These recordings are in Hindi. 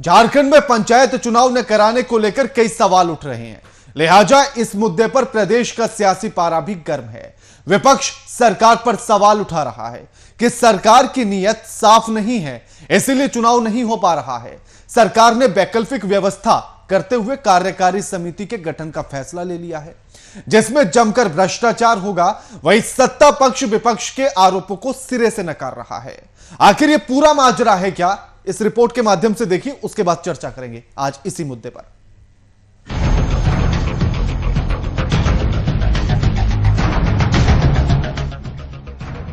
झारखंड में पंचायत चुनाव न कराने को लेकर कई सवाल उठ रहे हैं, लिहाजा इस मुद्दे पर प्रदेश का सियासी पारा भी गर्म है। विपक्ष सरकार पर सवाल उठा रहा है कि सरकार की नीयत साफ नहीं है, इसीलिए चुनाव नहीं हो पा रहा है। सरकार ने वैकल्पिक व्यवस्था करते हुए कार्यकारी समिति के गठन का फैसला ले लिया है, जिसमें जमकर भ्रष्टाचार होगा। वहीं सत्ता पक्ष विपक्ष के आरोपों को सिरे से नकार रहा है। आखिर यह पूरा माजरा है क्या, इस रिपोर्ट के माध्यम से देखिए, उसके बाद चर्चा करेंगे आज इसी मुद्दे पर।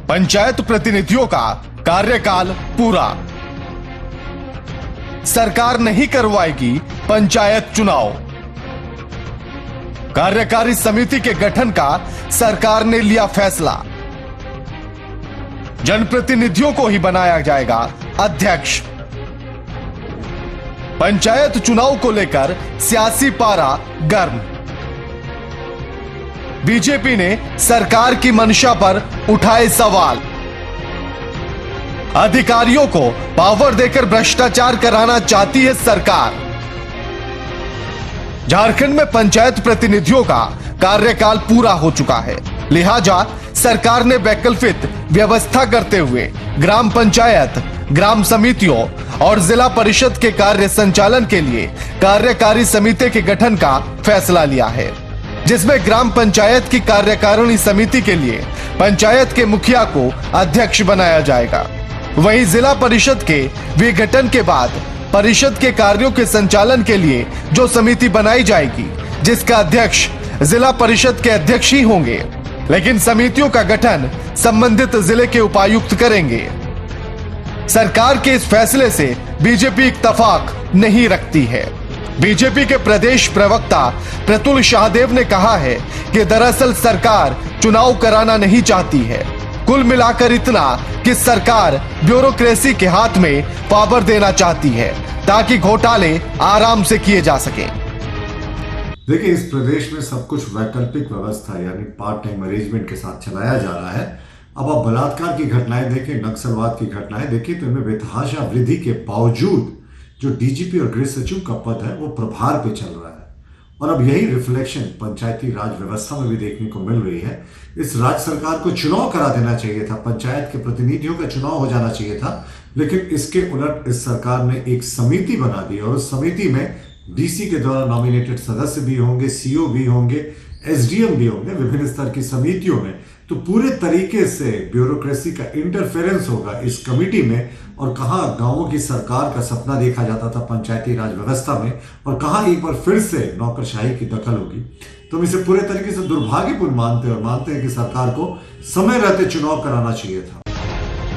पंचायत प्रतिनिधियों का कार्यकाल पूरा, सरकार नहीं करवाएगी पंचायत चुनाव। कार्यकारी समिति के गठन का सरकार ने लिया फैसला, जनप्रतिनिधियों को ही बनाया जाएगा अध्यक्ष। पंचायत चुनाव को लेकर सियासी पारा गर्म, बीजेपी ने सरकार की मंशा पर उठाए सवाल। अधिकारियों को पावर देकर भ्रष्टाचार कराना चाहती है सरकार। झारखंड में पंचायत प्रतिनिधियों का कार्यकाल पूरा हो चुका है, लिहाजा सरकार ने वैकल्पिक व्यवस्था करते हुए ग्राम पंचायत, ग्राम समितियों और जिला परिषद के कार्य संचालन के लिए कार्यकारी समिति के गठन का फैसला लिया है, जिसमें ग्राम पंचायत की कार्यकारिणी समिति के लिए पंचायत के मुखिया को अध्यक्ष बनाया जाएगा। वहीं जिला परिषद के विघटन के बाद परिषद के कार्यों के संचालन के लिए जो समिति बनाई जाएगी, जिसका अध्यक्ष जिला परिषद के अध्यक्ष ही होंगे, लेकिन समितियों का गठन संबंधित जिले के उपायुक्त करेंगे। सरकार के इस फैसले से बीजेपी इत्तेफाक नहीं रखती है। बीजेपी के प्रदेश प्रवक्ता प्रतुल शाहदेव ने कहा है कि दरअसल सरकार चुनाव कराना नहीं चाहती है। कुल मिलाकर इतना कि सरकार ब्यूरोक्रेसी के हाथ में पावर देना चाहती है ताकि घोटाले आराम से किए जा सके। देखिए, इस प्रदेश में सब कुछ वैकल्पिक व्यवस्था यानी पार्ट टाइम अरेंजमेंट के साथ चलाया जा रहा है। अब आप बलात्कार की घटनाएं देखें, नक्सलवाद की घटनाएं देखिए, तो इनमें बेतहाशा वृद्धि के बावजूद जो डीजीपी और गृह सचिव का पद है वो प्रभार पे चल रहा है। और अब यही रिफ्लेक्शन पंचायती राज व्यवस्था में भी देखने को मिल रही है। इस राज्य सरकार को चुनाव करा देना चाहिए था, पंचायत के प्रतिनिधियों का चुनाव हो जाना चाहिए था, लेकिन इसके उलट इस सरकार ने एक समिति बना दी और उस समिति में डीसी के द्वारा नॉमिनेटेड सदस्य भी होंगे, सीओ भी होंगे, एसडीएम भी होंगे विभिन्न स्तर की समितियों में। तो पूरे तरीके से ब्यूरोक्रेसी का इंटरफेरेंस होगा इस कमिटी में। और कहां गांवों की सरकार का सपना देखा जाता था पंचायती राज व्यवस्था में, और कहां एक बार फिर से नौकरशाही की दखल होगी। तो हम इसे पूरे तरीके से दुर्भाग्यपूर्ण मानते हैं कि सरकार को समय रहते चुनाव कराना चाहिए था।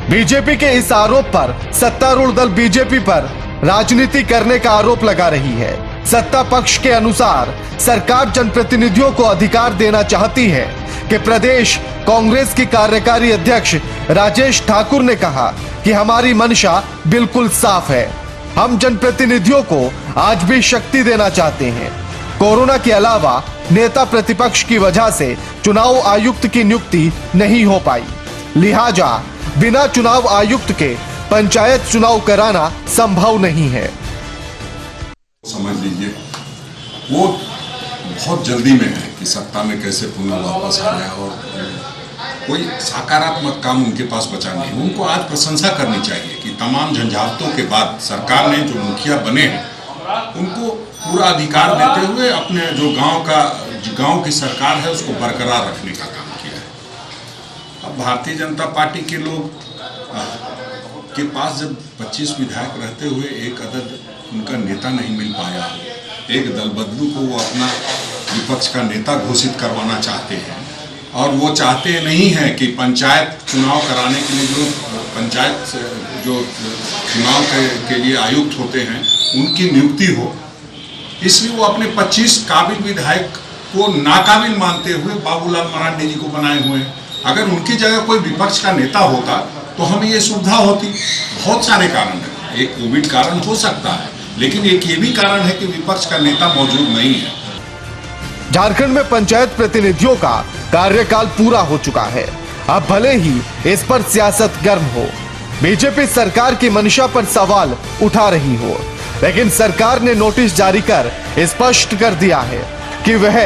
बीजेपी के इस आरोप पर सत्तारूढ़ दल बीजेपी पर राजनीति करने का आरोप लगा रही है। सत्ता पक्ष के अनुसार सरकार जनप्रतिनिधियों को अधिकार देना चाहती है कि प्रदेश कांग्रेस की कार्यकारी अध्यक्ष राजेश ठाकुर ने कहा कि हमारी मंशा बिल्कुल साफ है, हम जनप्रतिनिधियों को आज भी शक्ति देना चाहते हैं। कोरोना के अलावा नेता प्रतिपक्ष की वजह से चुनाव आयुक्त की नियुक्ति नहीं हो पाई, लिहाजा बिना चुनाव आयुक्त के पंचायत चुनाव कराना संभव नहीं है। समझ लीजिए वो बहुत जल्दी में है कि सत्ता में कैसे पुनः वापस आ जाए, और कोई सकारात्मक काम उनके पास बचा नहीं। उनको आज प्रशंसा करनी चाहिए कि तमाम झंझावातों के बाद सरकार ने जो मुखिया बने हैं उनको पूरा अधिकार देते हुए अपने जो गांव की सरकार है उसको बरकरार रखने का काम किया है। अब भारतीय जनता पार्टी के लोग के पास जब 25 विधायक रहते हुए एक अदद उनका नेता नहीं मिल पाया, एक दल बदलू को वो अपना विपक्ष का नेता घोषित करवाना चाहते हैं, और वो चाहते नहीं हैं कि पंचायत चुनाव कराने के लिए जो पंचायत जो चुनाव के लिए आयुक्त होते हैं उनकी नियुक्ति हो। इसलिए वो अपने 25 काबिल विधायक को नाकाबिल मानते हुए बाबूलाल मरांडी जी को बनाए हुए हैं। अगर उनकी जगह कोई विपक्ष का नेता होता तो हमें ये सुविधा होती। बहुत सारे कारण हैं, एक कोविड कारण हो सकता है, लेकिन एक ये भी कारण है कि विपक्ष का नेता मौजूद नहीं है। झारखंड में पंचायत प्रतिनिधियों का कार्यकाल पूरा हो चुका है। अब भले ही इस पर सियासत गर्म हो, बीजेपी सरकार की मंशा पर सवाल उठा रही हो, लेकिन सरकार ने नोटिस जारी कर स्पष्ट कर दिया है कि वह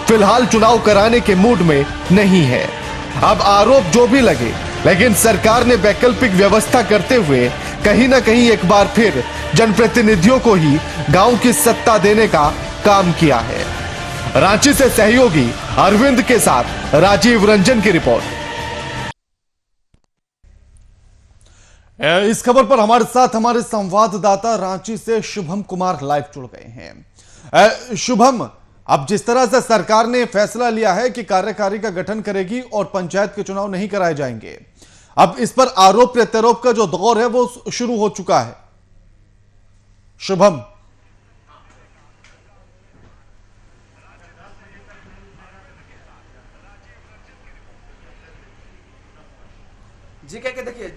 फिलहाल चुनाव कराने के मूड में नहीं है। अब आरोप जो भी लगे, लेकिन सरकार ने वैकल्पिक व्यवस्था करते हुए कहीं ना कहीं एक बार फिर जनप्रतिनिधियों को ही गांव की सत्ता देने का काम किया है। रांची से सहयोगी अरविंद के साथ राजीव रंजन की रिपोर्ट। इस खबर पर हमारे साथ हमारे संवाददाता रांची से शुभम कुमार लाइव जुड़ गए हैं। शुभम, अब जिस तरह से सरकार ने फैसला लिया है कि कार्यकारी का गठन करेगी और पंचायत के चुनाव नहीं कराए जाएंगे, अब इस पर आरोप प्रत्यारोप का जो दौर है वो शुरू हो चुका है। शुभम, जी के देखिए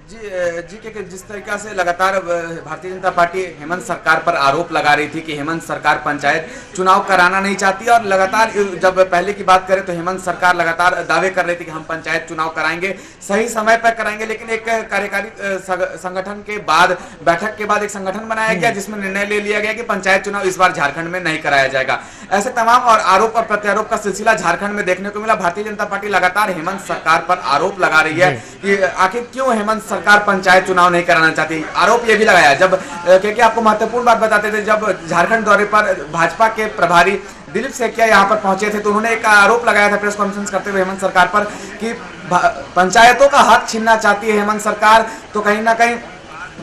जी के जिस तरीका से लगातार भारतीय जनता पार्टी हेमंत सरकार पर आरोप लगा रही थी कि हेमंत सरकार पंचायत चुनाव कराना नहीं चाहती, और लगातार जब पहले की बात करें तो हेमंत सरकार लगातार दावे कर रही थी कि हम पंचायत चुनाव कराएंगे, सही समय पर कराएंगे। लेकिन एक कार्यकारी संगठन के बाद, बैठक के बाद एक संगठन बनाया गया जिसमें निर्णय ले लिया गया कि पंचायत चुनाव इस बार झारखंड में नहीं कराया जाएगा। ऐसे तमाम और आरोप और प्रत्यारोप का सिलसिला झारखंड में देखने को मिला। भारतीय जनता पार्टी लगातार हेमंत सरकार पर आरोप लगा रही है कि आखिर क्यों हेमंत सरकार पंचायत चुनाव नहीं कराना चाहती। आरोप ये भी लगाया, जब क्योंकि आपको महत्वपूर्ण बात बताते थे, जब झारखंड दौरे पर भाजपा के प्रभारी दिलीप सेकिया यहां पर पहुंचे थे तो उन्होंने एक आरोप लगाया था प्रेस कॉन्फ्रेंस करते हुए हेमंत सरकार पर कि पंचायतों का हक छीनना चाहती है हेमंत सरकार। तो कहीं ना कहीं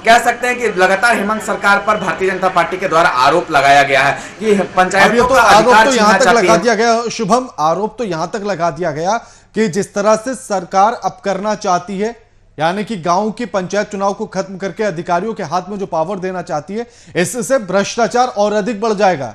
कह सकते हैं कि लगातार हेमंत सरकार पर भारतीय जनता पार्टी के द्वारा आरोप लगाया गया है कि पंचायतों का अधिकार छीनना चाहती है। लगा दिया गया शुभम, आरोप तो यहां तक लगा दिया गया कि जिस तरह से सरकार अब करना चाहती है, यानी कि गांव की पंचायत चुनाव को खत्म करके अधिकारियों के हाथ में जो पावर देना चाहती है, इससे भ्रष्टाचार और अधिक बढ़ जाएगा।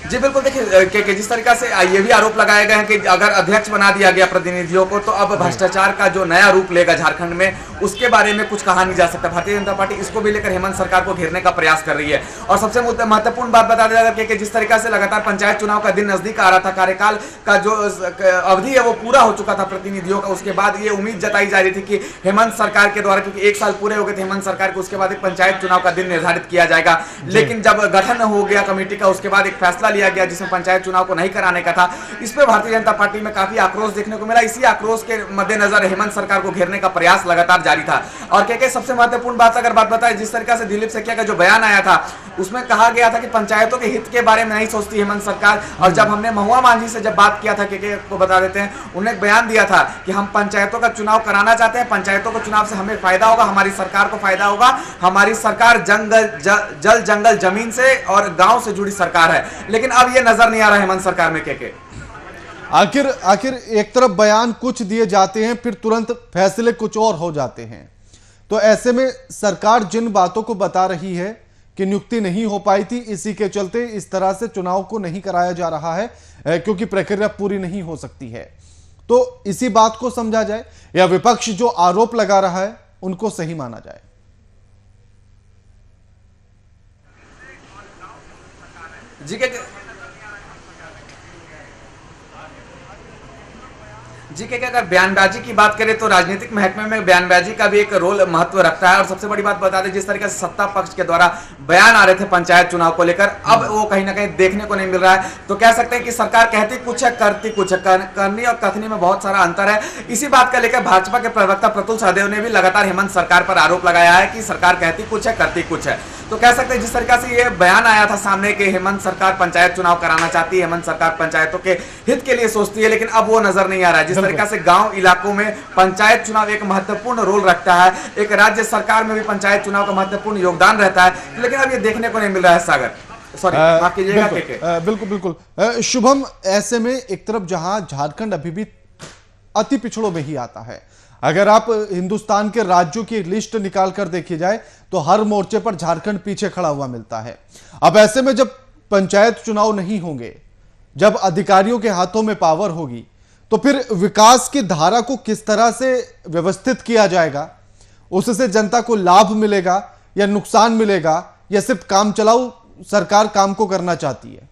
जी बिल्कुल, देखिए जिस तरीका से ये भी आरोप लगाए गए हैं कि अगर अध्यक्ष बना दिया गया प्रतिनिधियों को तो अब भ्रष्टाचार का जो नया रूप लेगा झारखंड में, उसके बारे में कुछ कहा नहीं जा सकता। भारतीय जनता पार्टी इसको भी लेकर हेमंत सरकार को घेरने का प्रयास कर रही है। और सबसे महत्वपूर्ण बात बता दिया कि जिस तरीका से लगातार पंचायत चुनाव का दिन नजदीक आ रहा था, कार्यकाल का जो अवधि है वो पूरा हो चुका था प्रतिनिधियों का, उसके बाद ये उम्मीद जताई जा रही थी कि हेमंत सरकार के द्वारा, क्योंकि 1 साल पूरे हो गए थे हेमंत सरकार के, उसके बाद एक पंचायत चुनाव का दिन निर्धारित किया जाएगा। लेकिन जब गठन हो गया कमेटी का, उसके बाद एक फैसला लिया गया जिसमें पंचायत चुनाव को नहीं कराने का था। इस पर भारतीय जनता पार्टी में काफी आक्रोश देखने को मिला। इसी आक्रोश के मद्देनजर हेमंत सरकार को घेरने का प्रयास लगातार जारी था। और क्या सबसे महत्वपूर्ण बात अगर बात बताए, जिस तरीके से दिलीप सेकिया का जो बयान आया था उसमें कहा गया था कि पंचायतों के हित के बारे में नहीं सोचती हेमंत सरकार। और जब हमने महुआ मांझी से जब बात किया था, के को बता देते हैं, उन्होंने एक बयान दिया था कि हम पंचायतों का चुनाव कराना चाहते हैं, पंचायतों को चुनाव से हमें फायदा होगा, हमारी सरकार को फायदा होगा, हमारी सरकार जल जंगल जमीन से और गांव से जुड़ी सरकार है। लेकिन अब यह नजर नहीं आ रहा हेमंत सरकार में के आखिर एक तरफ बयान कुछ दिए जाते हैं, फिर तुरंत फैसले कुछ और हो जाते हैं। तो ऐसे में सरकार जिन बातों को बता रही है कि नियुक्ति नहीं हो पाई थी, इसी के चलते इस तरह से चुनाव को नहीं कराया जा रहा है क्योंकि प्रक्रिया पूरी नहीं हो सकती है, तो इसी बात को समझा जाए या विपक्ष जो आरोप लगा रहा है उनको सही माना जाए? जी के अगर बयानबाजी की बात करें तो राजनीतिक महकमे में बयानबाजी का भी एक रोल महत्व रखता है। और सबसे बड़ी बात बता दें, जिस तरीके से सत्ता पक्ष के द्वारा बयान आ रहे थे पंचायत चुनाव को लेकर, अब वो कहीं ना कहीं देखने को नहीं मिल रहा है। तो कह सकते हैं कि सरकार कहती कुछ है, करती कुछ है, करनी और कथनी में बहुत सारा अंतर है। इसी बात का लेकर भाजपा के प्रवक्ता प्रतुल सहदेव ने भी लगातार हेमंत सरकार पर आरोप लगाया है कि सरकार कहती कुछ है, करती कुछ है। तो कह सकते हैं जिस तरीके से ये बयान आया था सामने कि हेमंत सरकार पंचायत चुनाव कराना चाहती है, हेमंत सरकार पंचायतों के हित के लिए सोचती है, लेकिन अब वो नजर नहीं आ रहा है। जिस तरीके से गांव इलाकों में पंचायत चुनाव एक महत्वपूर्ण रोल रखता है, एक राज्य सरकार में भी पंचायत चुनाव का महत्वपूर्ण योगदान रहता है, लेकिन अब ये देखने को नहीं मिल रहा है। सागर, सॉरी, माफ कीजिएगा। बिल्कुल शुभम, ऐसे में एक तरफ जहां झारखंड अभी भी अति पिछड़ों में ही आता है, अगर आप हिंदुस्तान के राज्यों की लिस्ट निकाल कर देखी जाए तो हर मोर्चे पर झारखंड पीछे खड़ा हुआ मिलता है। अब ऐसे में जब पंचायत चुनाव नहीं होंगे, जब अधिकारियों के हाथों में पावर होगी, तो फिर विकास की धारा को किस तरह से व्यवस्थित किया जाएगा, उससे जनता को लाभ मिलेगा या नुकसान मिलेगा, या सिर्फ काम चलाऊ सरकार काम को करना चाहती है?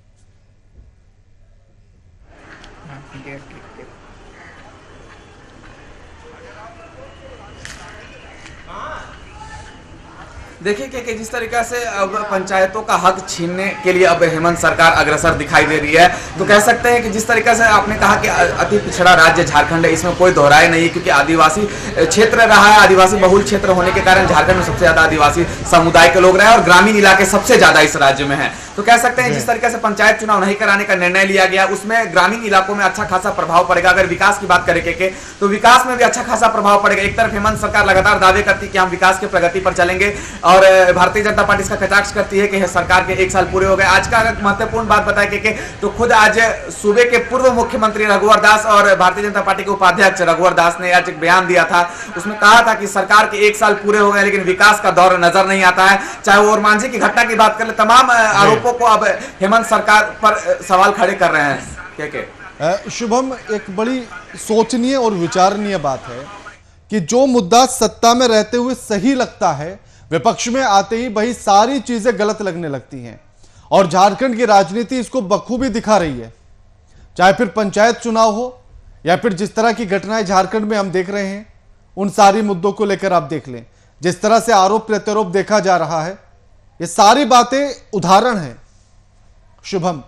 देखिए कि जिस तरीका से अब पंचायतों का हक छीनने के लिए अब हेमंत सरकार अग्रसर दिखाई दे रही है, तो कह सकते हैं कि जिस तरीका से आपने कहा कि अति पिछड़ा राज्य झारखंड है, इसमें कोई दोहराए नहीं, क्योंकि आदिवासी क्षेत्र रहा है, आदिवासी बहुल क्षेत्र होने के कारण झारखंड में सबसे ज्यादा आदिवासी समुदाय के लोग रहे और ग्रामीण इलाके सबसे ज्यादा इस राज्य में है। तो कह सकते हैं जिस तरीके से पंचायत चुनाव नहीं कराने का निर्णय लिया गया, उसमें ग्रामीण इलाकों में अच्छा खासा प्रभाव पड़ेगा। अगर विकास की बात करें के तो विकास में भी अच्छा खासा प्रभाव पड़ेगा। एक तरफ हेमंत सरकार लगातार दावे करती है कि हम विकास के प्रगति पर चलेंगे और भारतीय जनता पार्टी इसका कटाक्ष करती है कि सरकार के 1 साल पूरे हो गए। आज का अगर महत्वपूर्ण बात बताए के तो खुद आज सूबे के पूर्व मुख्यमंत्री रघुवर दास और भारतीय जनता पार्टी के उपाध्यक्ष रघुवर दास ने आज एक बयान दिया था। उसमें कहा था कि सरकार के 1 साल पूरे हो गए लेकिन विकास का दौर नजर नहीं आता है। चाहे वो ओरमांझी की घटना की बात कर ले, तमाम आरोपों को अब हेमंत सरकार पर सवाल खड़े कर रहे हैं। क्या शुभम, एक बड़ी सोचनीय और विचारणीय बात है कि जो मुद्दा सत्ता में रहते हुए सही लगता है, विपक्ष में आते ही वही सारी चीजें गलत लगने लगती हैं और झारखंड की राजनीति इसको बखूबी दिखा रही है। चाहे फिर पंचायत चुनाव हो या फिर जिस तरह की घटनाएं झारखंड में हम देख रहे हैं, उन सारी मुद्दों को लेकर आप देख लें, जिस तरह से आरोप प्रत्यारोप देखा जा रहा है, ये सारी बातें उदाहरण हैं। शुभम,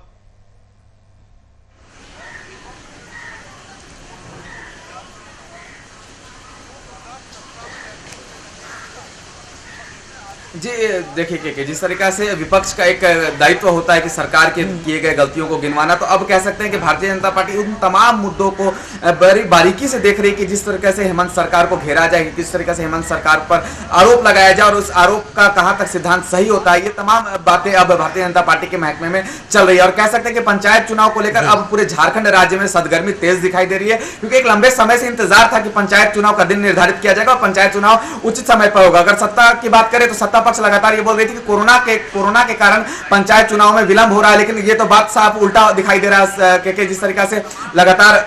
जी देखिए कि जिस तरीका से विपक्ष का एक दायित्व होता है कि सरकार के किए गए गलतियों को गिनवाना, तो अब कह सकते हैं कि भारतीय जनता पार्टी उन तमाम मुद्दों को बड़ी बारीकी से देख रही है कि जिस तरीके से हेमंत सरकार को घेरा जाए, किस तरीके से हेमंत सरकार पर आरोप लगाया जाए और उस आरोप का कहां तक सिद्धांत सही होता है। ये तमाम बातें अब भारतीय जनता पार्टी के महकमे में चल रही है और कह सकते हैं कि पंचायत चुनाव को लेकर अब पूरे झारखंड राज्य में सदगर्मी तेज दिखाई दे रही है, क्योंकि एक लंबे समय से इंतजार था कि पंचायत चुनाव का दिन निर्धारित किया जाएगा और पंचायत चुनाव उचित समय पर होगा। अगर सत्ता की बात करें तो सत्ता पक्ष लगातार ये बोल रही थी कि कोरोना के कारण पंचायत चुनाव में विलंब हो रहा है, लेकिन ये तो बात साफ उल्टा दिखाई दे रहा है कि जिस तरीका से लगातार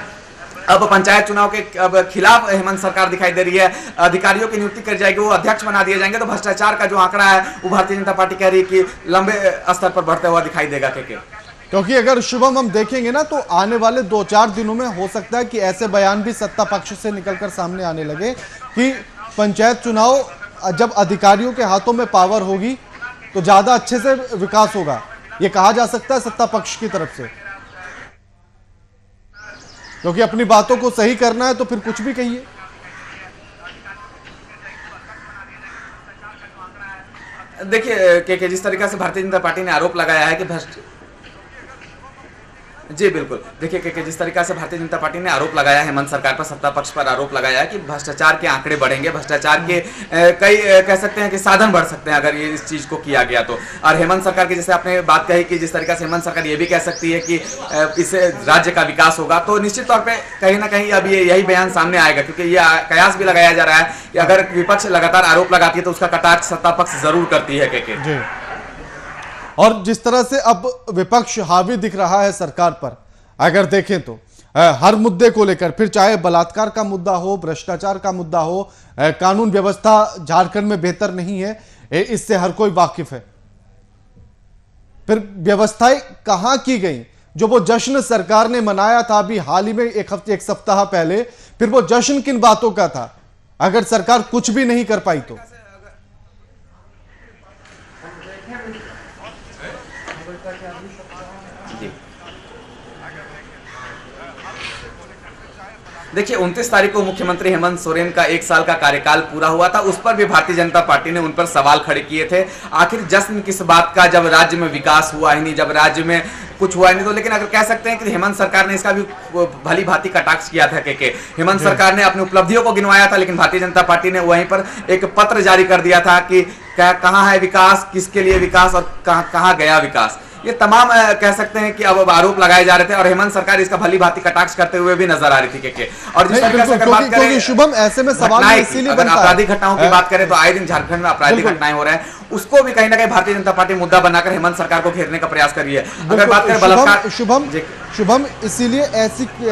अब पंचायत चुनाव के अब खिलाफ हेमंत सरकार दिखाई दे रही है। अधिकारियों की नियुक्ति कर जाएगी, वो अध्यक्ष बना दिए जाएंगे, तो भ्रष्टाचार का जो आंकड़ा है वो भारतीय जनता पार्टी कह रही है कि लंबे स्तर पर बढ़ता हुआ दिखाई देगा। क्योंकि अगर शुभम हम देखेंगे ना, तो आने वाले 2-4 दिनों में हो सकता है कि ऐसे बयान भी सत्ता पक्ष से निकलकर सामने आने लगे कि पंचायत चुनाव जब अधिकारियों के हाथों में पावर होगी तो ज्यादा अच्छे से विकास होगा। यह कहा जा सकता है सत्ता पक्ष की तरफ से, क्योंकि अपनी बातों को सही करना है तो फिर कुछ भी कहिए। देखिए कि जिस तरीका से भारतीय जनता पार्टी ने आरोप लगाया है कि जी बिल्कुल, देखिए कि जिस तरीका से भारतीय जनता पार्टी ने आरोप लगाया है हेमंत सरकार पर, सत्ता पक्ष पर आरोप लगाया है कि भ्रष्टाचार के आंकड़े बढ़ेंगे, भ्रष्टाचार के कई कह सकते हैं कि साधन बढ़ सकते हैं अगर ये इस चीज को किया गया तो। और हेमंत सरकार की जैसे आपने बात कही कि जिस तरीका से हेमंत सरकार ये भी कह सकती है कि इससे राज्य का विकास होगा, तो निश्चित तौर पर कहीं ना कहीं अब यही बयान सामने आएगा, क्योंकि ये कयास भी लगाया जा रहा है कि अगर विपक्ष लगातार आरोप लगाती है तो उसका कटाक्ष सत्ता पक्ष जरूर करती है। और जिस तरह से अब विपक्ष हावी दिख रहा है सरकार पर, अगर देखें तो हर मुद्दे को लेकर, फिर चाहे बलात्कार का मुद्दा हो, भ्रष्टाचार का मुद्दा हो, कानून व्यवस्था झारखंड में बेहतर नहीं है, इससे हर कोई वाकिफ है। फिर व्यवस्थाएं कहां की गई? जो वो जश्न सरकार ने मनाया था अभी हाल ही में एक सप्ताह पहले, फिर वो जश्न किन बातों का था अगर सरकार कुछ भी नहीं कर पाई तो? देखिए 29 तारीख को मुख्यमंत्री हेमंत सोरेन का 1 साल का कार्यकाल पूरा हुआ था, उस पर भी भारतीय जनता पार्टी ने उन पर सवाल खड़े किए थे। आखिर जश्न किस बात का जब राज्य में विकास हुआ ही नहीं, जब राज्य में कुछ हुआ ही नहीं। तो लेकिन अगर कह सकते हैं कि हेमंत सरकार ने इसका भी भली भांति कटाक्ष किया था कि हेमंत सरकार ने अपनी उपलब्धियों को गिनवाया था, लेकिन भारतीय जनता पार्टी ने वहीं पर एक पत्र जारी कर दिया था कि कहां है विकास, किसके लिए विकास और कहां गया विकास। ये तमाम कह सकते हैं कि अब आरोप लगाए जा रहे थे और हेमंत सरकार इसका भली भांति कटाक्ष करते हुए भी नजर आ रही थी के। और जिस तरीके से अगर बात करें शुभम, ऐसे में सवाल इसीलिए बनता है, आपराधिक घटनाओं की बात करें तो आए दिन झारखंड में आपराधिक घटनाएं हो रहे हैं, उसको भी कहीं ना कहीं भारतीय जनता पार्टी मुद्दा बनाकर हेमंत सरकार को घेरने का प्रयास कर रही है। अगर बात करें बलात्कार, शुभम इसीलिए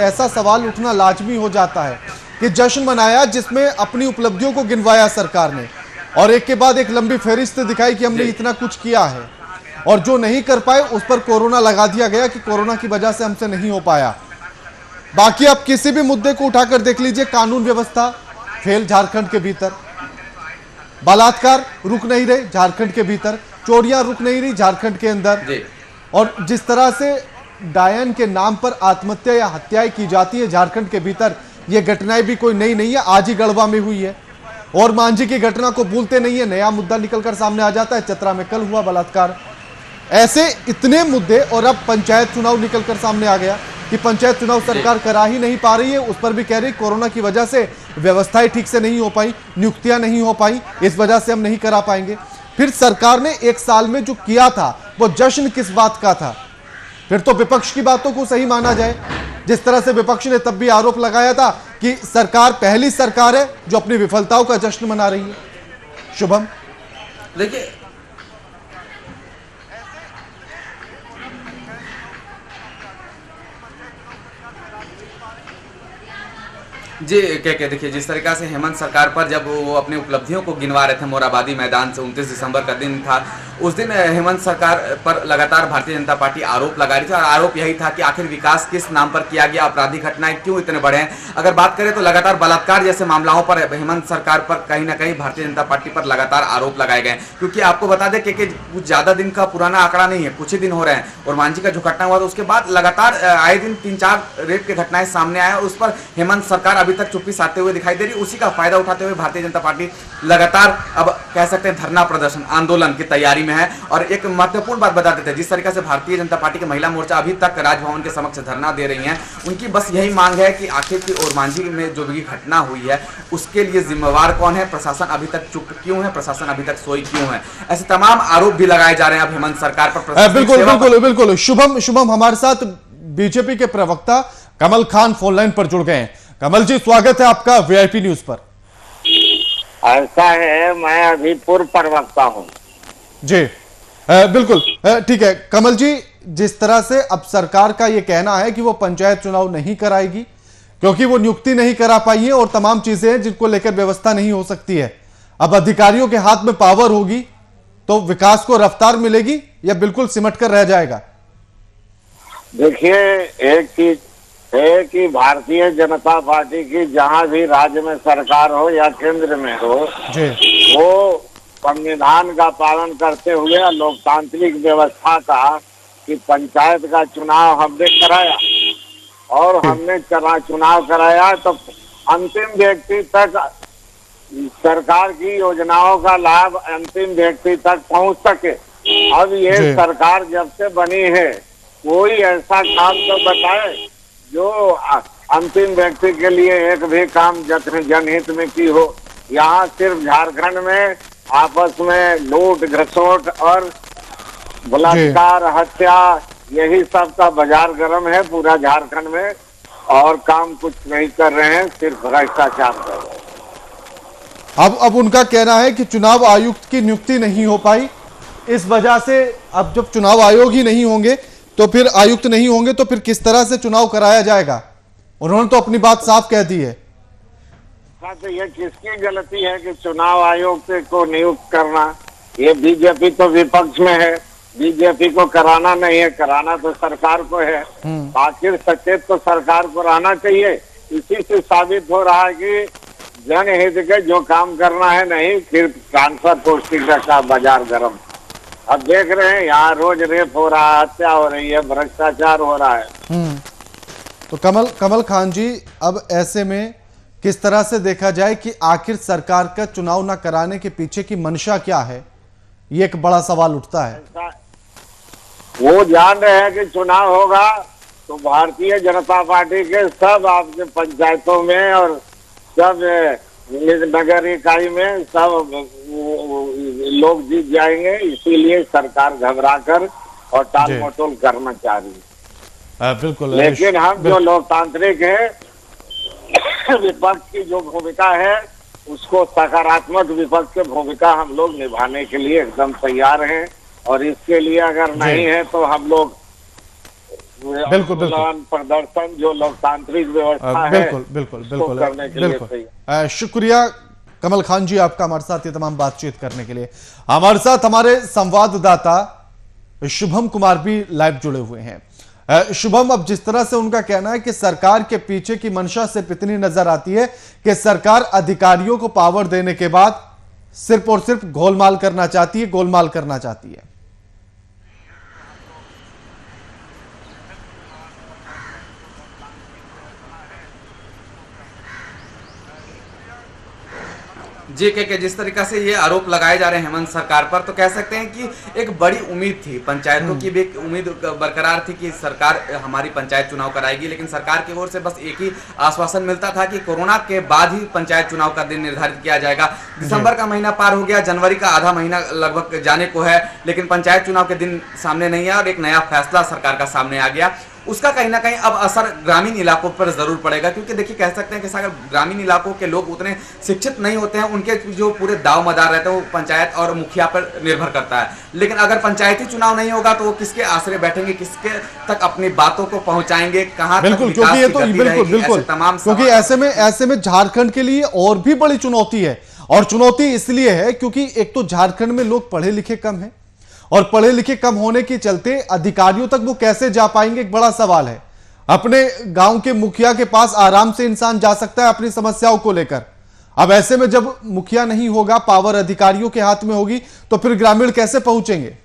ऐसा सवाल उठना लाजमी हो जाता है कि जश्न मनाया जिसमें अपनी उपलब्धियों को गिनवाया सरकार ने और एक के बाद एक लंबी फहरिस्त दिखाई कि हमने इतना कुछ किया है, और जो नहीं कर पाए उस पर कोरोना लगा दिया गया कि कोरोना की वजह से हमसे नहीं हो पाया। बाकी आप किसी भी मुद्दे को उठाकर देख लीजिए, कानून व्यवस्था फेल झारखंड के भीतर, बलात्कार रुक नहीं रहे झारखंड के भीतर, चोरियां रुक नहीं रही झारखंड के अंदर, और जिस तरह से डायन के नाम पर आत्महत्या या हत्याएं की जाती है झारखंड के भीतर, ये घटनाएं भी कोई नई नहीं है, आज ही गढ़वा में हुई है। और मांझी की घटना को भूलते नहीं है, नया मुद्दा निकलकर सामने आ जाता है, चतरा में कल हुआ बलात्कार। ऐसे इतने मुद्दे, और अब पंचायत चुनाव निकलकर सामने आ गया कि पंचायत चुनाव सरकार करा ही नहीं पा रही है, उस पर भी कह रही कोरोना की वजह से व्यवस्थाएं ठीक से नहीं हो पाई, नियुक्तियां नहीं हो पाई, इस वजह से हम नहीं करा पाएंगे। फिर सरकार ने एक साल में जो किया था वो जश्न किस बात का था? फिर तो विपक्ष की बातों को सही माना जाए, जिस तरह से विपक्ष ने तब भी आरोप लगाया था कि सरकार पहली सरकार है जो अपनी विफलताओं का जश्न मना रही है। शुभम, देखिए जी, क्या देखिए, जिस तरीका से हेमंत सरकार पर जब वो अपनी उपलब्धियों को गिनवा रहे थे मोराबादी मैदान से, 29 दिसंबर का दिन था, उस दिन हेमंत सरकार पर लगातार भारतीय जनता पार्टी आरोप लगा रही थी, और आरोप यही था कि आखिर विकास किस नाम पर किया गया, आपराधिक घटनाएं क्यों इतने बढ़े हैं। अगर बात करें तो लगातार बलात्कार जैसे मामलों पर हेमंत सरकार पर कहीं ना कहीं भारतीय जनता पार्टी पर लगातार आरोप लगाए गए, क्योंकि आपको बता दें कि कुछ ज्यादा दिन का पुराना आंकड़ा नहीं है, कुछ ही दिन हो रहे हैं, और मांझी का जो घटना हुआ था उसके बाद लगातार आए दिन 3-4 रेप की घटनाएं सामने आए, और उस पर हेमंत सरकार अभी तक चुप्पी साधते हुए दिखाई दे रही। उसी का फायदा उठाते हुए भारतीय जनता पार्टी लगातार अब कह सकते हैं धरना प्रदर्शन आंदोलन की तैयारी में है। और एक महत्वपूर्ण बात बता देते हैं, जिस तरीके से भारतीय जनता पार्टी की महिला मोर्चा अभी तक राजभवन के समक्ष धरना दे रही हैं, उनकी बस यही मांग है कि आखिर की और मांझी में जो भी घटना हुई है उसके लिए जिम्मेवार कौन है, प्रशासन अभी तक चुप क्यों है, प्रशासन अभी तक सोई क्यों है। ऐसे तमाम आरोप भी लगाए जा रहे हैं अब हेमंत सरकार पर। बिल्कुल शुभम हमारे साथ बीजेपी के प्रवक्ता कमल खान फोन लाइन पर जुड़ गए हैं। कमल जी, स्वागत है आपका वीआईपी न्यूज पर। ऐसा है, मैं अभी पूर्व प्रवक्ता हूँ जी। बिल्कुल ठीक है कमल जी, जिस तरह से अब सरकार का यह कहना है कि वो पंचायत चुनाव नहीं कराएगी क्योंकि वो नियुक्ति नहीं करा पाई है और तमाम चीजें हैं जिनको लेकर व्यवस्था नहीं हो सकती है, अब अधिकारियों के हाथ में पावर होगी तो विकास को रफ्तार मिलेगी या बिल्कुल सिमट कर रह जाएगा? देखिए, एक चीज है कि भारतीय जनता पार्टी की जहां भी राज्य में सरकार हो या केंद्र में हो, वो संविधान का पालन करते हुए लोकतांत्रिक व्यवस्था का कि पंचायत का चुनाव हमने कराया, और हमने चुनाव कराया तो अंतिम व्यक्ति तक सरकार की योजनाओं का लाभ अंतिम व्यक्ति तक पहुंच सके। अब ये सरकार जब से बनी है, कोई ऐसा काम तो बताए जो अंतिम व्यक्ति के लिए एक भी काम जनहित में की हो। यहाँ सिर्फ झारखंड में आपस में लूट घसोट और बलात्कार हत्या, यही सब का बाजार गर्म है पूरा झारखंड में, और काम कुछ नहीं कर रहे हैं, सिर्फ भ्रष्टाचार कर रहे हैं। अब उनका कहना है कि चुनाव आयुक्त की नियुक्ति नहीं हो पाई, इस वजह से अब जब चुनाव आयोग ही नहीं होंगे तो फिर आयुक्त नहीं होंगे तो फिर किस तरह से चुनाव कराया जाएगा। उन्होंने तो अपनी बात साफ कह दी है। तो ये किसकी गलती है कि चुनाव आयोग को नियुक्त करना? ये बीजेपी तो विपक्ष में है, बीजेपी को कराना नहीं है, कराना तो सरकार को है। आखिर सचेत तो सरकार को रहना चाहिए। इसी से साबित हो रहा है कि जनहित के जो काम करना है नहीं, फिर ट्रांसफर पोस्टिंग का बाजार गर्म। अब देख रहे हैं यहाँ रोज रेप हो रहा है, हत्या हो रही है, भ्रष्टाचार हो रहा है। तो कमल खान जी, अब ऐसे में किस तरह से देखा जाए कि आखिर सरकार का चुनाव ना कराने के पीछे की मंशा क्या है, ये एक बड़ा सवाल उठता है। वो जान रहे हैं कि चुनाव होगा तो भारतीय जनता पार्टी के सब आपके पंचायतों में और सब नगर इकाई में सब लोग जीत जाएंगे, इसीलिए सरकार घबरा कर और टाल मटोल करना चाह रही है। बिल्कुल, लेकिन हम जो लोकतांत्रिक है, विपक्ष की जो भूमिका है उसको सकारात्मक विपक्ष की भूमिका हम लोग निभाने के लिए एकदम तैयार हैं, और इसके लिए अगर नहीं है तो हम लोग बिल्कुल प्रदर्शन जो लोकतांत्रिक व्यवस्था है करने के लिए। शुक्रिया कमल खान जी आपका हमारे साथ ये तमाम बातचीत करने के लिए। हमारे साथ हमारे संवाददाता शुभम कुमार भी लाइव जुड़े हुए हैं। शुभम, अब जिस तरह से उनका कहना है कि सरकार के पीछे की मंशा सिर्फ इतनी नजर आती है कि सरकार अधिकारियों को पावर देने के बाद सिर्फ और सिर्फ गोलमाल करना चाहती है, गोलमाल करना चाहती है। जी के जिस तरीका से ये आरोप लगाए जा रहे हैं हेमंत सरकार पर, तो कह सकते हैं कि एक बड़ी उम्मीद थी, पंचायतों की भी एक उम्मीद बरकरार थी कि सरकार हमारी पंचायत चुनाव कराएगी, लेकिन सरकार की ओर से बस एक ही आश्वासन मिलता था कि कोरोना के बाद ही पंचायत चुनाव का दिन निर्धारित किया जाएगा। दिसंबर का महीना पार हो गया, जनवरी का आधा महीना लगभग जाने को है, लेकिन पंचायत चुनाव के दिन सामने नहीं आया और एक नया फैसला सरकार का सामने आ गया। उसका कहीं ना कहीं अब असर ग्रामीण इलाकों पर जरूर पड़ेगा, क्योंकि देखिए कह सकते हैं कि अगर ग्रामीण इलाकों के लोग उतने शिक्षित नहीं होते हैं, उनके जो पूरे दाव मदार रहते हैं वो पंचायत और मुखिया पर निर्भर करता है। लेकिन अगर पंचायती चुनाव नहीं होगा तो वो किसके आश्रय बैठेंगे, किसके तक अपनी बातों को पहुंचाएंगे, कहां? बिल्कुल, क्योंकि ये तो बिल्कुल तमाम, क्योंकि ऐसे में झारखंड के लिए और भी बड़ी चुनौती है। और चुनौती इसलिए है क्योंकि एक तो झारखंड में लोग पढ़े लिखे कम है, और पढ़े लिखे कम होने के चलते अधिकारियों तक वो कैसे जा पाएंगे, एक बड़ा सवाल है। अपने गांव के मुखिया के पास आराम से इंसान जा सकता है अपनी समस्याओं को लेकर। अब ऐसे में जब मुखिया नहीं होगा, पावर अधिकारियों के हाथ में होगी, तो फिर ग्रामीण कैसे पहुंचेंगे?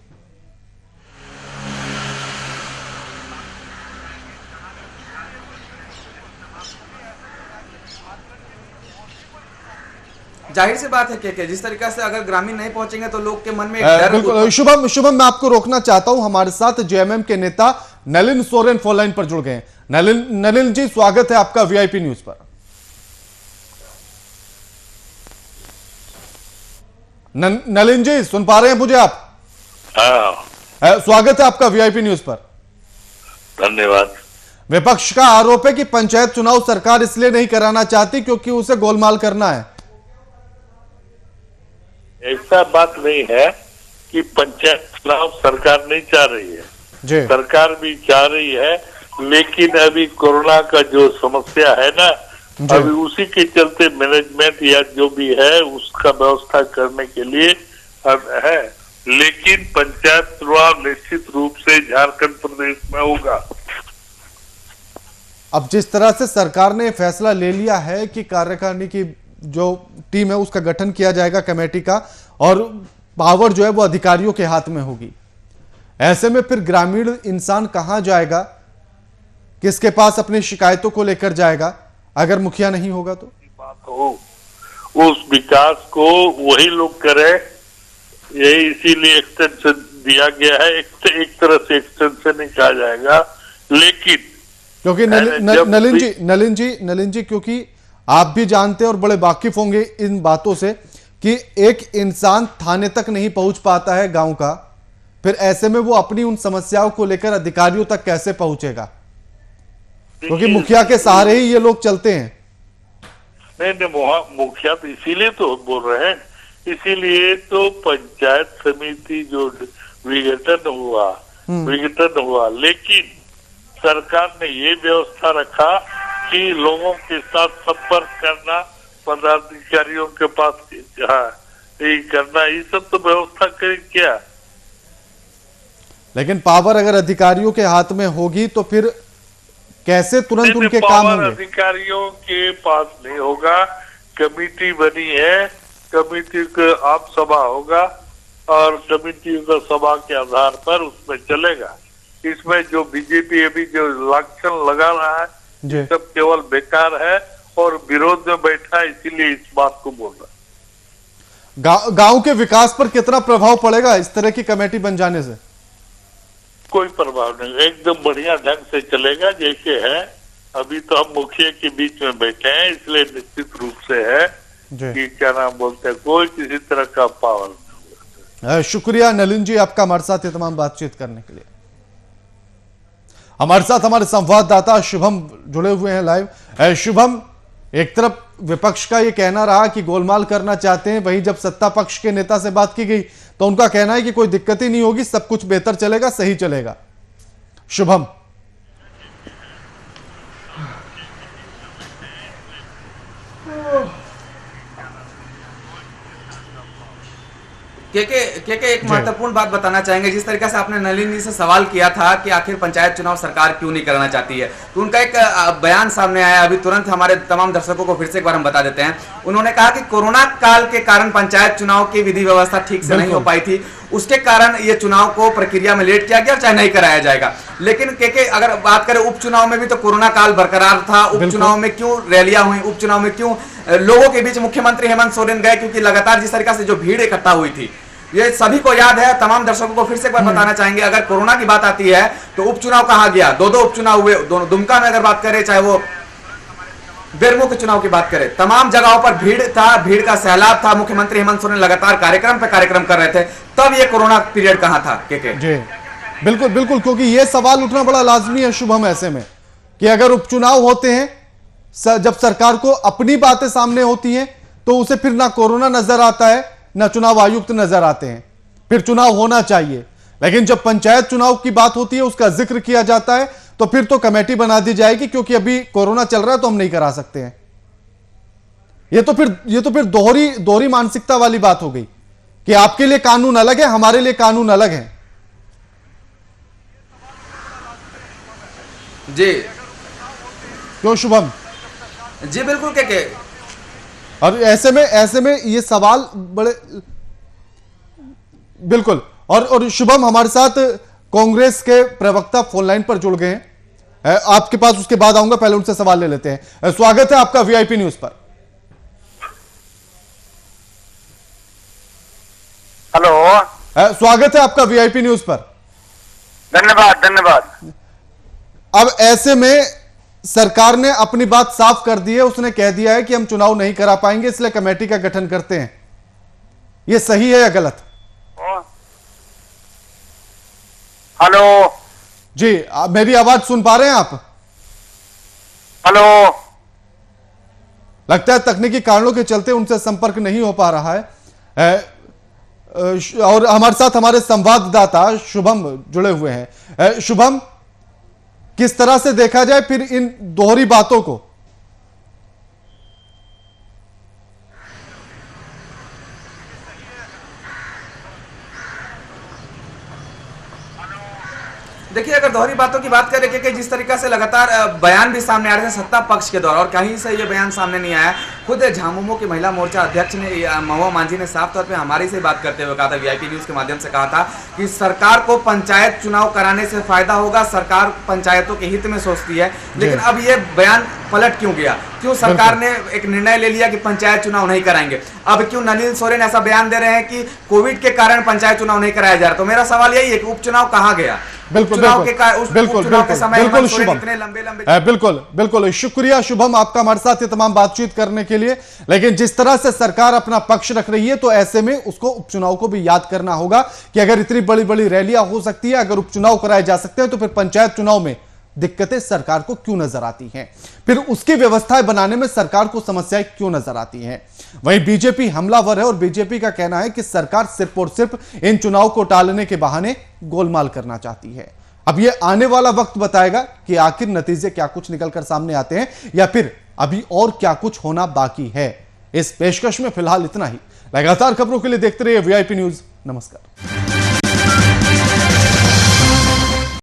जाहिर सी बात है कि जिस तरीके से अगर ग्रामीण नहीं पहुंचेंगे तो लोग के मन में एक डर। बिल्कुल शुभम, मैं आपको रोकना चाहता हूं, हमारे साथ जेएमएम के नेता नलिन सोरेन फोन लाइन पर जुड़ गए हैं। नलिन जी, स्वागत है आपका वीआईपी न्यूज पर। नलिन जी, सुन पा रहे हैं मुझे आप? हाँ, स्वागत है आपका वीआईपी न्यूज पर। धन्यवाद। विपक्ष का आरोप है कि पंचायत चुनाव सरकार इसलिए नहीं कराना चाहती क्योंकि उसे गोलमाल करना है। ऐसा बात नहीं है कि पंचायत चुनाव सरकार नहीं चाह रही है जी। सरकार भी चाह रही है, लेकिन अभी कोरोना का जो समस्या है ना, अभी उसी के चलते मैनेजमेंट या जो भी है उसका व्यवस्था करने के लिए अब है। लेकिन पंचायत चुनाव निश्चित रूप से झारखंड प्रदेश में होगा। अब जिस तरह से सरकार ने फैसला ले लिया है कि कार्यकारिणी की जो टीम है उसका गठन किया जाएगा, कमेटी का, और पावर जो है वो अधिकारियों के हाथ में होगी, ऐसे में फिर ग्रामीण इंसान कहां जाएगा, किसके पास अपनी शिकायतों को लेकर जाएगा अगर मुखिया नहीं होगा? तो बात हो उस विकास को वही लोग करे, यही इसीलिए एक्सटेंशन दिया गया है। एक तरह से एक्सटेंशन ही कहा जाएगा, लेकिन क्योंकि नलिन जी, क्योंकि आप भी जानते हैं और बड़े वाकिफ होंगे इन बातों से कि एक इंसान थाने तक नहीं पहुंच पाता है गांव का, फिर ऐसे में वो अपनी उन समस्याओं को लेकर अधिकारियों तक कैसे पहुंचेगा? क्योंकि मुखिया के सहारे ही ये लोग चलते हैं। नहीं, मुखिया तो इसीलिए तो बोल रहे हैं, इसीलिए तो पंचायत समिति जो विघटन हुआ, लेकिन सरकार ने ये व्यवस्था रखा कि लोगों के साथ संपर्क करना, पदाधिकारियों के पास ये करना, ये सब तो व्यवस्था करे क्या। लेकिन पावर अगर अधिकारियों के हाथ में होगी तो फिर कैसे तुरंत उनके काम होंगे? अधिकारियों के पास नहीं होगा, कमेटी बनी है, कमेटी का आप सभा होगा और कमेटी का सभा के आधार पर उसमें चलेगा। इसमें जो बीजेपी अभी जो लक्षण लगा रहा है सब केवल बेकार है और विरोध में बैठा है, इसीलिए इस बात को बोल रहा है। गांव के विकास पर कितना प्रभाव पड़ेगा इस तरह की कमेटी बन जाने से? कोई प्रभाव नहीं, एकदम बढ़िया ढंग से चलेगा जैसे है। अभी तो हम मुखिया के बीच में बैठे हैं, इसलिए निश्चित रूप से है कि क्या नाम बोलते हैं, कोई किसी तरह का पावर नहीं होगा। शुक्रिया नलिन जी आपका हमारे साथ ये तमाम बातचीत करने के लिए। हमारे साथ हमारे संवाददाता शुभम जुड़े हुए हैं लाइव। शुभम, एक तरफ विपक्ष का ये कहना रहा कि गोलमाल करना चाहते हैं, वहीं जब सत्ता पक्ष के नेता से बात की गई तो उनका कहना है कि कोई दिक्कत ही नहीं होगी, सब कुछ बेहतर चलेगा, सही चलेगा। शुभम, के एक महत्वपूर्ण बात बताना चाहेंगे। जिस तरीके से आपने नलिन जी से सवाल किया था कि आखिर पंचायत चुनाव सरकार क्यों नहीं कराना चाहती है, तो उनका एक बयान सामने आया अभी तुरंत, हमारे तमाम दर्शकों को फिर से एक बार हम बता देते हैं। उन्होंने कहा कि कोरोना काल के कारण पंचायत चुनाव की विधि व्यवस्था ठीक से नहीं हो पाई थी, उसके कारण ये चुनाव को प्रक्रिया में लेट किया गया, चाहे नहीं कराया जाएगा। लेकिन के अगर बात करें उपचुनाव में भी तो कोरोना काल बरकरार था। उपचुनाव में क्यों रैलियां हुई, उपचुनाव में क्यों लोगों के बीच मुख्यमंत्री हेमंत सोरेन गए, क्योंकि लगातार जिस तरीके से जो भीड़ इकट्ठा हुई थी ये सभी को याद है। तमाम दर्शकों को फिर से एक बार बताना चाहेंगे, अगर कोरोना की बात आती है तो उपचुनाव कहां गया, दो उपचुनाव हुए, दोनों दुमका में अगर बात करें, चाहे वो बेरमो के चुनाव की बात करें, तमाम जगहों पर भीड़ था, भीड़ का सैलाब था। मुख्यमंत्री हेमंत सोरेन लगातार कार्यक्रम पे कार्यक्रम कर रहे थे, तब ये कोरोना पीरियड कहां था? जी बिल्कुल बिल्कुल, क्योंकि ये सवाल उठना बड़ा लाजमी है शुभम ऐसे में कि अगर उपचुनाव होते हैं, जब सरकार को अपनी बातें सामने होती हैं तो उसे फिर ना कोरोना नजर आता है ना चुनाव आयुक्त नजर आते हैं, फिर चुनाव होना चाहिए। लेकिन जब पंचायत चुनाव की बात होती है, उसका जिक्र किया जाता है, तो फिर तो कमेटी बना दी जाएगी क्योंकि अभी कोरोना चल रहा है तो हम नहीं करा सकते हैं। ये तो फिर दोहरी मानसिकता वाली बात हो गई कि आपके लिए कानून अलग है, हमारे लिए कानून अलग है। जी क्यों शुभम? जी बिल्कुल के और ऐसे में ये सवाल बड़े बिल्कुल। और शुभम हमारे साथ कांग्रेस के प्रवक्ता फोन लाइन पर जुड़ गए हैं, आपके पास उसके बाद आऊंगा, पहले उनसे सवाल ले लेते हैं। स्वागत है आपका वीआईपी न्यूज पर। हेलो, स्वागत है आपका वीआईपी न्यूज पर। धन्यवाद। अब ऐसे में सरकार ने अपनी बात साफ कर दी है, उसने कह दिया है कि हम चुनाव नहीं करा पाएंगे, इसलिए कमेटी का गठन करते हैं। यह सही है या गलत? हेलो जी, मेरी आवाज सुन पा रहे हैं आप? हेलो, लगता है तकनीकी कारणों के चलते उनसे संपर्क नहीं हो पा रहा है। और हमारे साथ हमारे संवाददाता शुभम जुड़े हुए हैं। शुभम, किस तरह से देखा जाए फिर इन दोहरी बातों को? देखिए, अगर दोहरी बातों की बात करें कि जिस तरीका से लगातार बयान भी सामने आ रहे थे सत्ता पक्ष के द्वारा, और कहीं से ये बयान सामने नहीं आया। खुद झामुमो की महिला मोर्चा अध्यक्ष ने महुआ मांझी ने साफ तौर पे हमारी से बात करते हुए कहा था, वीआईपी न्यूज के माध्यम से कहा था कि सरकार को पंचायत चुनाव कराने से फायदा होगा, सरकार पंचायतों के हित में सोचती है। लेकिन अब ये बयान पलट क्यों गया? क्यों सरकार ने एक निर्णय ले लिया कि पंचायत चुनाव नहीं कराएंगे? अब क्यों नलिन सोरेन ऐसा बयान दे रहे हैं कि कोविड के कारण पंचायत चुनाव नहीं कराया जा रहा? तो मेरा सवाल यही है कि उपचुनाव कहां गया? बिल्कुल शुक्रिया शुभम आपका हमारे साथ ये तमाम बातचीत करने के लिए। लेकिन जिस तरह से सरकार अपना पक्ष रख रही है, तो ऐसे में उसको उपचुनाव को भी याद करना होगा कि अगर इतनी बड़ी बड़ी रैलियां हो सकती है, अगर उपचुनाव कराए जा सकते हैं, तो फिर पंचायत चुनाव में दिक्कतें सरकार को क्यों नजर आती हैं, फिर उसकी व्यवस्थाएं बनाने में सरकार को समस्याएं क्यों नजर आती हैं। वहीं बीजेपी हमलावर है और बीजेपी का कहना है कि सरकार सिर्फ और सिर्फ इन चुनाव को टालने के बहाने गोलमाल करना चाहती है। अब यह आने वाला वक्त बताएगा कि आखिर नतीजे क्या कुछ निकलकर सामने आते हैं या फिर अभी और क्या कुछ होना बाकी है। इस पेशकश में फिलहाल इतना ही। लगातार खबरों के लिए देखते रहिए वीआईपी न्यूज। नमस्कार।